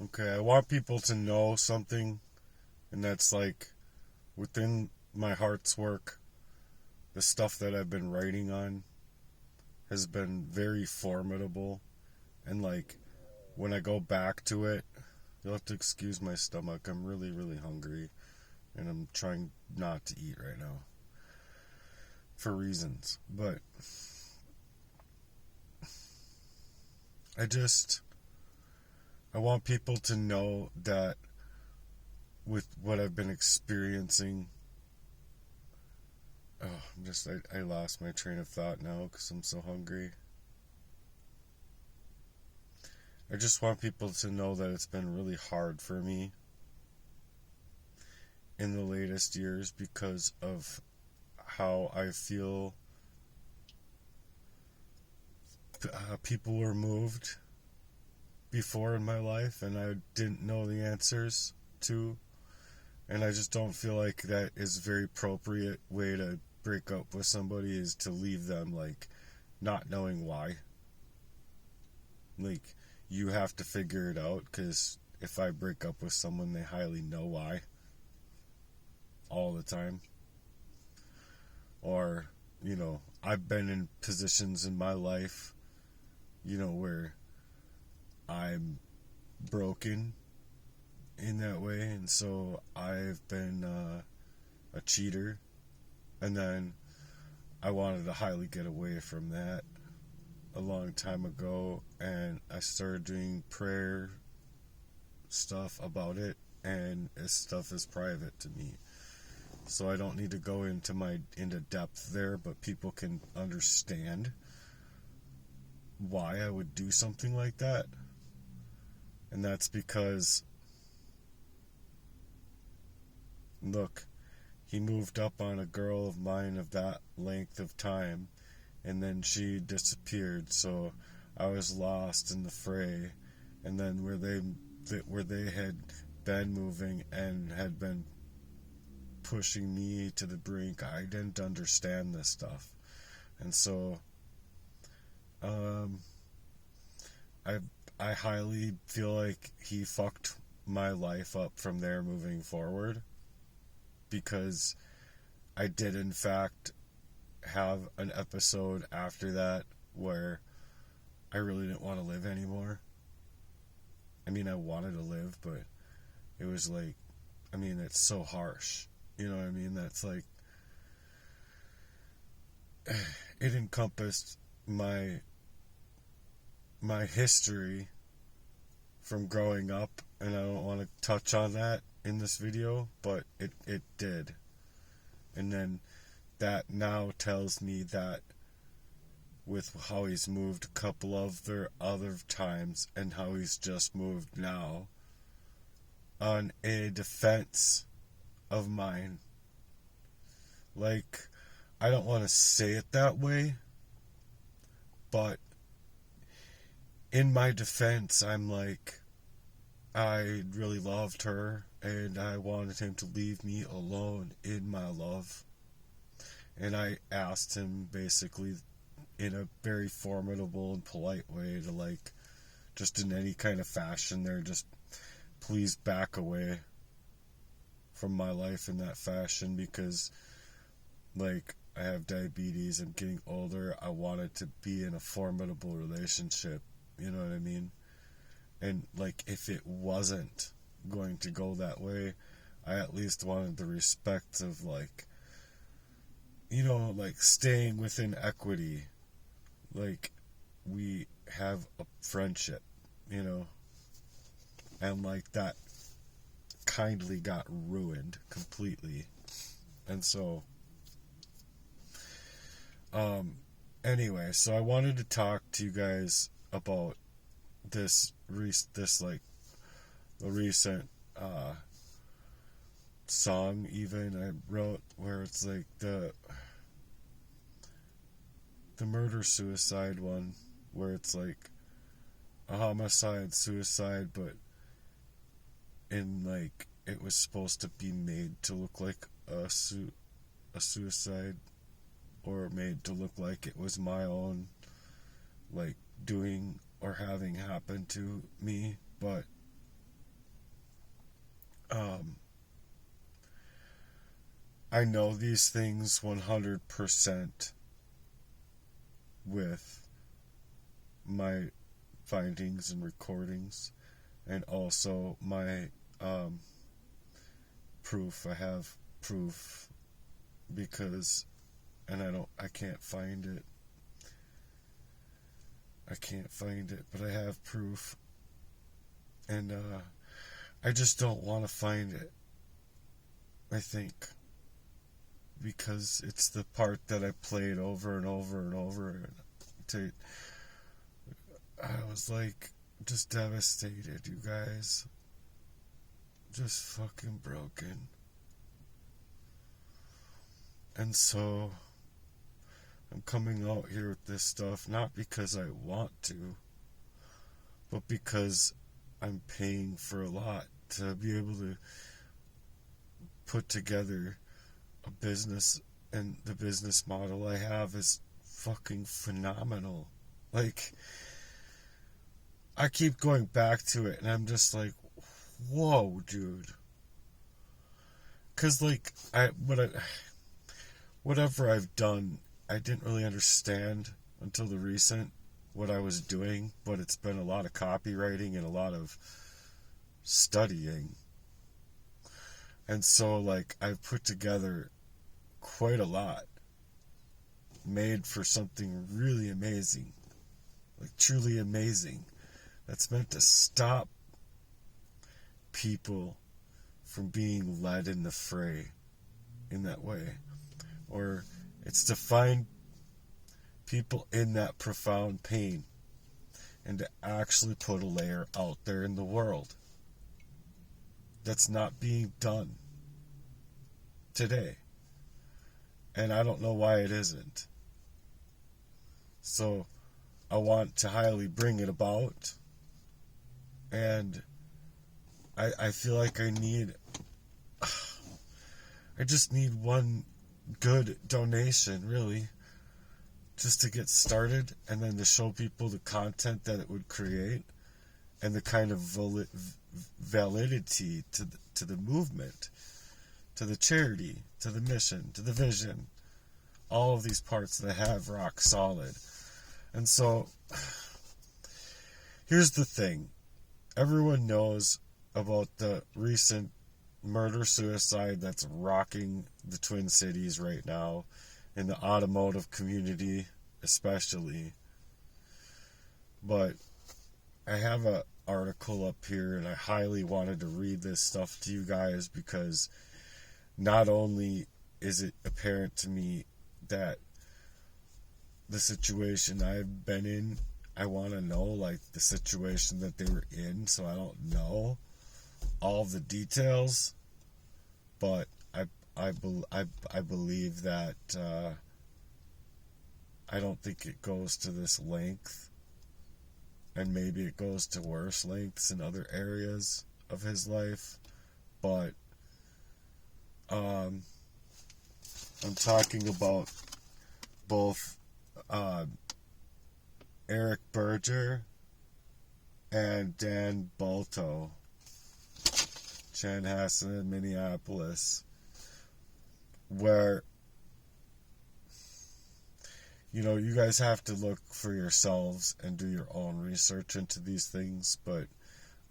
Okay, I want people to know something, and that's like within my heart's work, the stuff that I've been writing on has been very formidable. And like when I go back to it, you'll have to excuse my stomach. I'm really, really hungry, and I'm trying not to eat right now for reasons. But I just, I want people to know that with what I've been experiencing, I lost my train of thought now because I'm so hungry. I just want people to know that it's been really hard for me in the latest years because of how I feel people were moved before in my life and I didn't know the answers to. And I just don't feel like that is a very appropriate way to break up with somebody, is to leave them like not knowing why. Like, you have to figure it out, because if I break up with someone, they highly know why all the time. Or, I've been in positions in my life, where I'm broken in that way, and so I've been a cheater, and then I wanted to highly get away from that a long time ago, and I started doing prayer stuff about it, and this stuff is private to me, so I don't need to go into depth there, but people can understand why I would do something like that. And that's because, look, he moved up on a girl of mine of that length of time, and then she disappeared, so I was lost in the fray. And then where they had been moving and had been pushing me to the brink, I didn't understand this stuff. And so I highly feel like he fucked my life up from there moving forward, because I did in fact have an episode after that where I really didn't want to live anymore. I mean, I wanted to live, but it was like, it's so harsh. You know what I mean? That's like, it encompassed my history from growing up, and I don't want to touch on that in this video, but it did. And then that now tells me that with how he's moved a couple of their other times and how he's just moved now, on a defense of mine. Like, I don't want to say it that way, but in my defense, I'm like, I really loved her, and I wanted him to leave me alone in my love. And I asked him basically in a very formidable and polite way to, like, just in any kind of fashion there, just please back away from my life in that fashion, because, like, I have diabetes, I'm getting older, I wanted to be in a formidable relationship, you know what I mean? And, like, if it wasn't going to go that way, I at least wanted the respect of, like, like, staying within equity. Like, we have a friendship, and, like, that kindly got ruined completely. And so, anyway, so I wanted to talk to you guys about this like the recent song even I wrote, where it's like the murder suicide one, where it's like a homicide suicide, but in, like, it was supposed to be made to look like a suicide, or made to look like it was my own, like, doing or having happened to me. But Um, I know these things 100% with my findings and recordings, and also my proof. I have proof because, and I can't find it. I can't find it, but I have proof, and I just don't want to find it. I think because it's the part that I played over and over and over. I was like just devastated, you guys. Just fucking broken. And so I'm coming out here with this stuff not because I want to, but because I'm paying for a lot to be able to put together a business, and the business model I have is fucking phenomenal. Like, I keep going back to it and I'm just like, whoa, dude. Cause like, whatever I've done, I didn't really understand until the recent what I was doing, but it's been a lot of copywriting and a lot of studying. And so like, I've put together quite a lot, made for something really amazing, like truly amazing, that's meant to stop people from being led in the fray in that way. Or it's to find people in that profound pain and to actually put a layer out there in the world that's not being done today. And I don't know why it isn't. So I want to highly bring it about. And I feel like I just need one good donation, really, just to get started, and then to show people the content that it would create and the kind of validity to the movement, to the charity, to the mission, to the vision, all of these parts that have rock solid. And so here's the thing. Everyone knows about the recent murder-suicide that's rocking the Twin Cities right now, in the automotive community especially. But I have an article up here, and I highly wanted to read this stuff to you guys, because not only is it apparent to me that the situation I've been in, I want to know like the situation that they were in, so I don't know all the details, but I believe that I don't think it goes to this length, and maybe it goes to worse lengths in other areas of his life, but I'm talking about both Eric Berger and Dan Balto, Chanhassen in Minneapolis, where, you know, you guys have to look for yourselves and do your own research into these things, but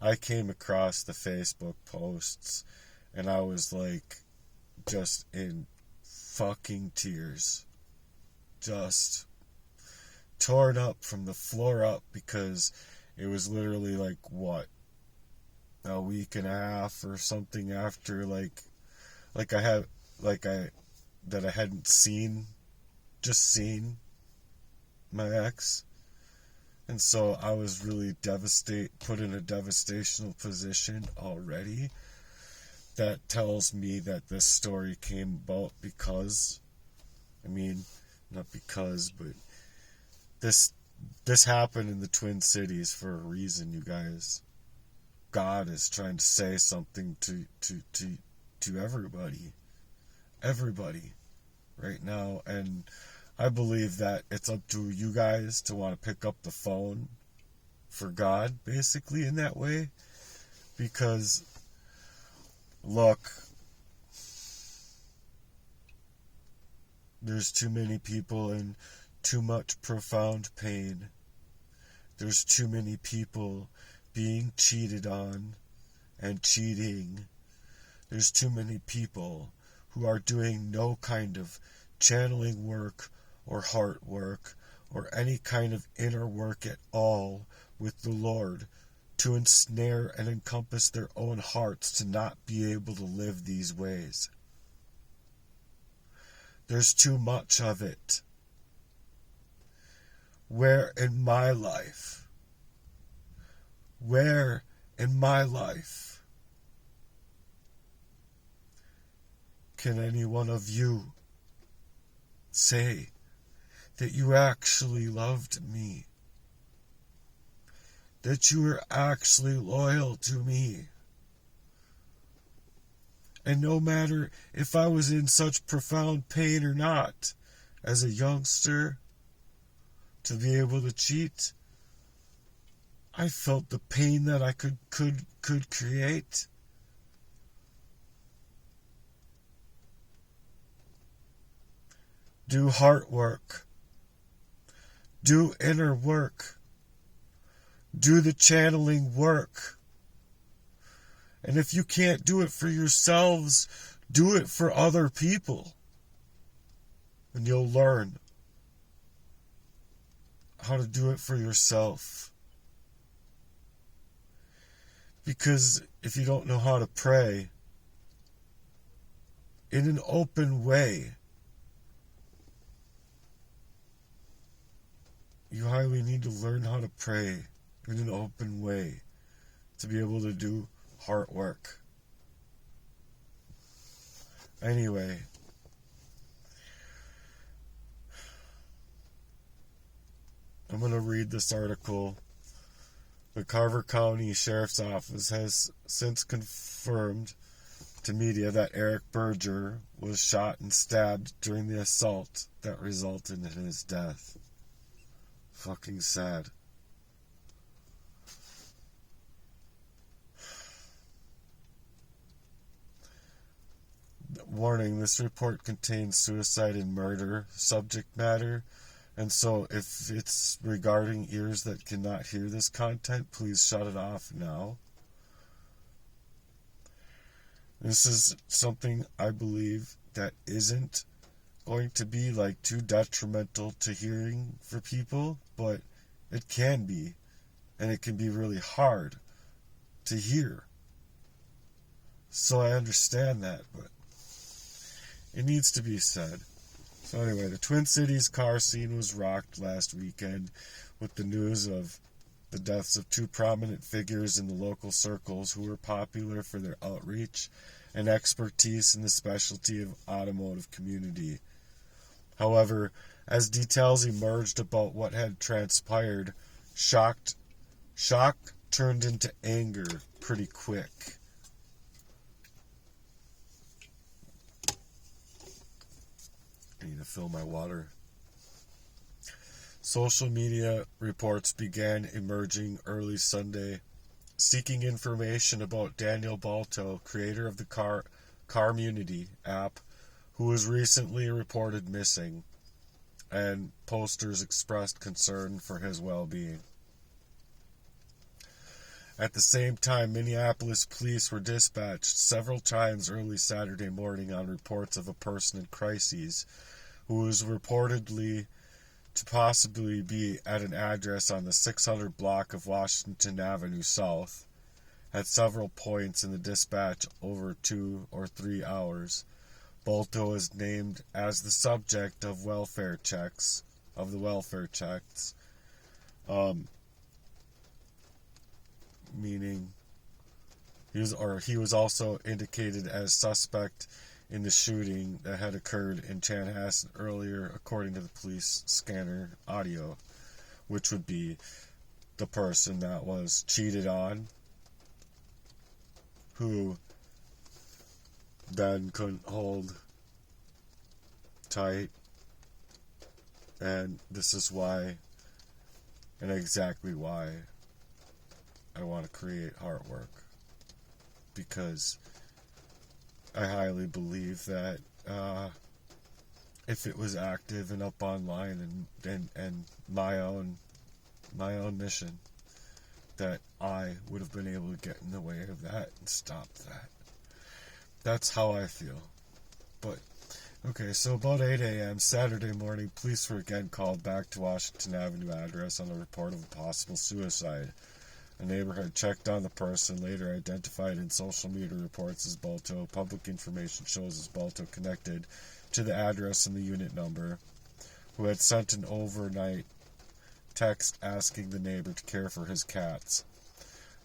I came across the Facebook posts and I was like just in fucking tears, just torn up from the floor up, because it was literally like, what, a week and a half or something after I hadn't seen my ex. And so I was really put in a devastational position already. That tells me that this story came about because, not because, but this happened in the Twin Cities for a reason, you guys. God is trying to say something to everybody right now, and I believe that it's up to you guys to want to pick up the phone for God, basically, in that way, because Look, there's too many people in too much profound pain. There's too many people being cheated on and cheating. There's too many people who are doing no kind of channeling work or heart work or any kind of inner work at all with the Lord to ensnare and encompass their own hearts to not be able to live these ways. There's too much of it. Where in my life can any one of you say that you actually loved me? That you were actually loyal to me? And no matter if I was in such profound pain or not, as a youngster, to be able to cheat, I felt the pain that I could create. Do heart work. Do inner work. Do the channeling work. And if you can't do it for yourselves, do it for other people. And you'll learn how to do it for yourself. Because if you don't know how to pray in an open way, you highly need to learn how to pray in an open way to be able to do heart work. Anyway, I'm going to read this article. The Carver County Sheriff's Office has since confirmed to media that Eric Berger was shot and stabbed during the assault that resulted in his death. Fucking sad. Warning, this report contains suicide and murder subject matter, and so if it's regarding ears that cannot hear this content, please shut it off now. This is something I believe that isn't going to be like too detrimental to hearing for people, but it can be, and it can be really hard to hear. So I understand that, but it needs to be said. So anyway, the Twin Cities car scene was rocked last weekend with the news of the deaths of two prominent figures in the local circles who were popular for their outreach and expertise in the specialty of automotive community. However, as details emerged about what had transpired, shock turned into anger pretty quick. I need to fill my water. Social media reports began emerging early Sunday, seeking information about Daniel Balto, creator of the Carmunity app, who was recently reported missing, and posters expressed concern for his well-being. At the same time, Minneapolis police were dispatched several times early Saturday morning on reports of a person in crises who was reportedly to possibly be at an address on the 600 block of Washington Avenue South. At several points in the dispatch over 2 or 3 hours, Balto is named as the subject of welfare checks, meaning he was also indicated as suspect in the shooting that had occurred in Chanhassen earlier, according to the police scanner audio, which would be the person that was cheated on, who then couldn't hold tight, and this is why, and exactly why, I want to create artwork, because I highly believe that if it was active and up online and my own mission, that I would have been able to get in the way of that and stop that. That's how I feel. But okay, so about 8 a.m. Saturday morning, police were again called back to Washington Avenue address on a report of a possible suicide. A neighbor had checked on the person, later identified in social media reports as Balto. Public information shows as Balto connected to the address and the unit number, who had sent an overnight text asking the neighbor to care for his cats.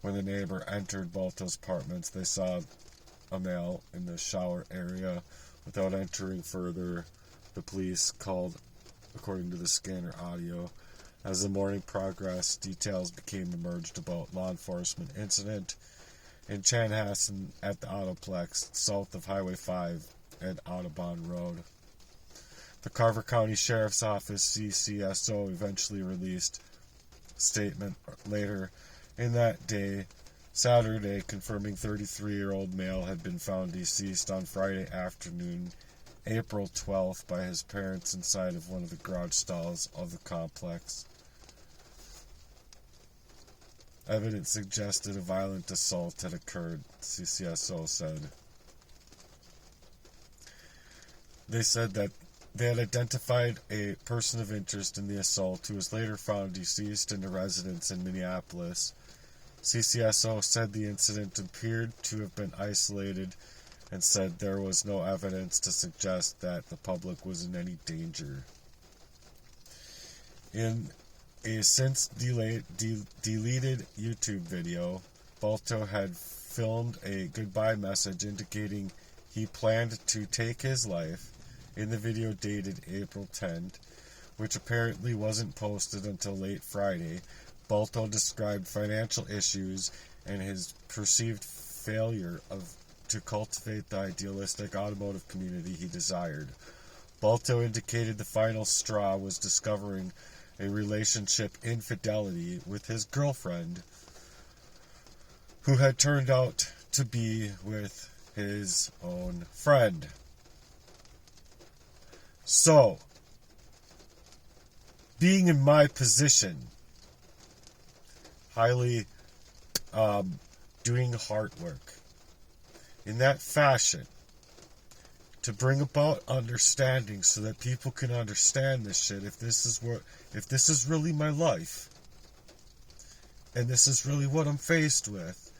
When the neighbor entered Balto's apartments, they saw a male in the shower area. Without entering further, the police called, according to the scanner audio. As the morning progressed, details became emerged about law enforcement incident in Chanhassen at the Autoplex, south of Highway 5 and Audubon Road. The Carver County Sheriff's Office, CCSO, eventually released a statement later in that day, Saturday, confirming 33-year-old male had been found deceased on Friday afternoon, April 12th, by his parents inside of one of the garage stalls of the complex. Evidence suggested a violent assault had occurred, CCSO said. They said that they had identified a person of interest in the assault who was later found deceased in a residence in Minneapolis. CCSO said the incident appeared to have been isolated and said there was no evidence to suggest that the public was in any danger. In a since deleted YouTube video, Balto had filmed a goodbye message indicating he planned to take his life. In the video dated April 10th, which apparently wasn't posted until late Friday, Balto described financial issues and his perceived failure to cultivate the idealistic automotive community he desired. Balto indicated the final straw was discovering a relationship infidelity with his girlfriend, who had turned out to be with his own friend. So, being in my position, highly doing heart work in that fashion to bring about understanding so that people can understand this shit, if this is really my life and this is really what I'm faced with,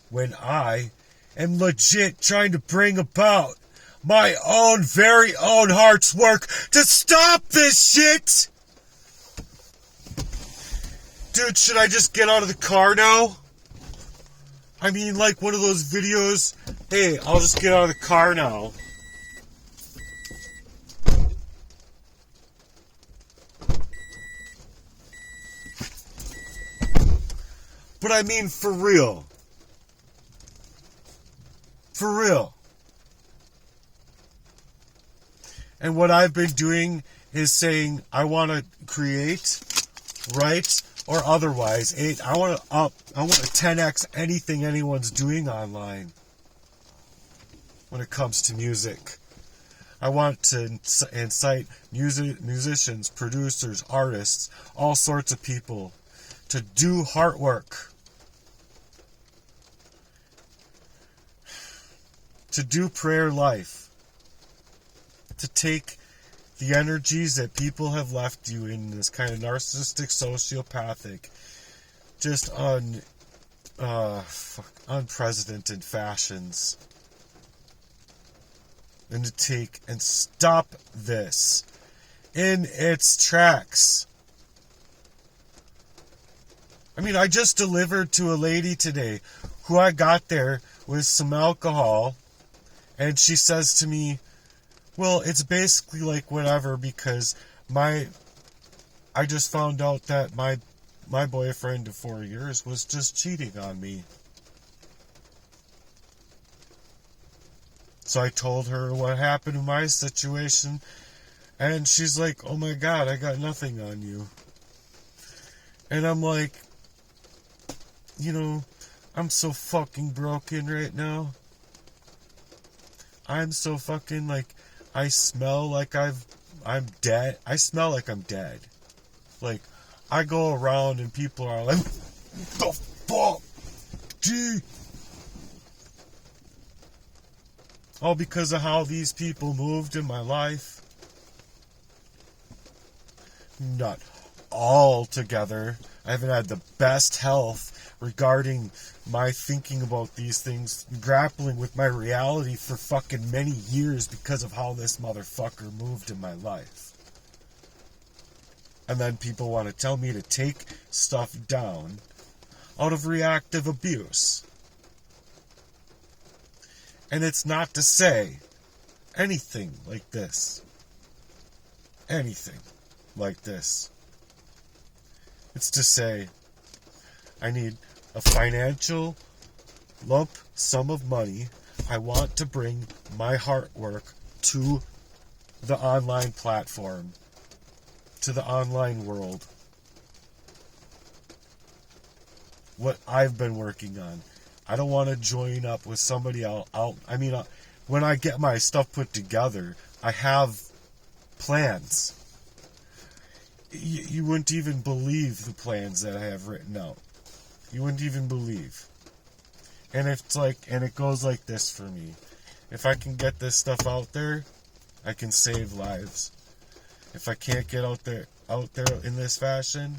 when I am legit trying to bring about my own very own heart's work to stop this shit. Dude, should I just get out of the car now? I mean, like one of those videos. Hey, I'll just get out of the car now. But I mean, for real. For real. And what I've been doing is saying I want to create, write, or otherwise. I want to 10x anything anyone's doing online when it comes to music. I want to incite musicians, producers, artists, all sorts of people to do heart work, to do prayer life, to take the energies that people have left you in this kind of narcissistic, sociopathic, just unprecedented fashions, and to take and stop this in its tracks. I mean, I just delivered to a lady today who I got there with some alcohol, and she says to me, well, it's basically like whatever, because I just found out that my boyfriend of 4 years was just cheating on me. So I told her what happened in my situation, and she's like, oh my God, I got nothing on you. And I'm like, I'm so fucking broken right now. I'm so fucking like, I smell like I'm dead. I smell like I'm dead. Like, I go around and people are like, what the fuck? Gee. All because of how these people moved in my life. Not all together. I haven't had the best health regarding my thinking about these things, grappling with my reality for fucking many years because of how this motherfucker moved in my life. And then people want to tell me to take stuff down out of reactive abuse. And it's not to say anything like this. Anything like this. It's to say, I need a financial lump sum of money. I want to bring my heart work to the online platform, to the online world. What I've been working on. I don't want to join up with somebody else. When I get my stuff put together, I have plans. You wouldn't even believe the plans that I have written out. You wouldn't even believe. And it's like, and it goes like this for me. If I can get this stuff out there, I can save lives. If I can't get out there in this fashion,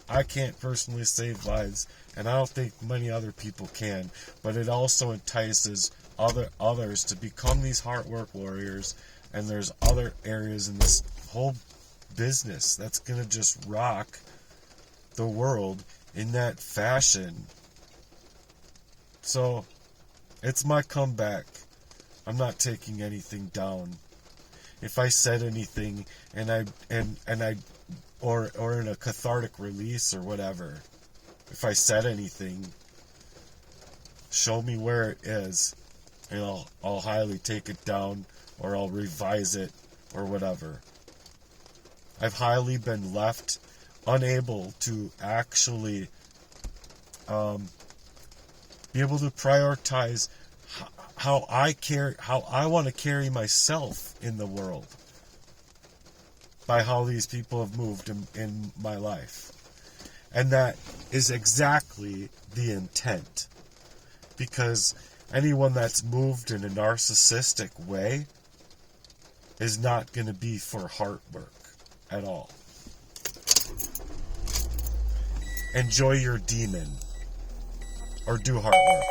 I can't personally save lives, and I don't think many other people can. But it also entices others to become these heart work warriors, and there's other areas in this whole business that's gonna just rock the world in that fashion. So it's my comeback. I'm not taking anything down. If I said anything or in a cathartic release or whatever, if I said anything, show me where it is, and I'll highly take it down, or I'll revise it, or whatever. I've highly been left unable to actually be able to prioritize how I want to carry myself in the world by how these people have moved in my life. And that is exactly the intent. Because anyone that's moved in a narcissistic way is not going to be for heart work at all. Enjoy your demon. Or do heart work.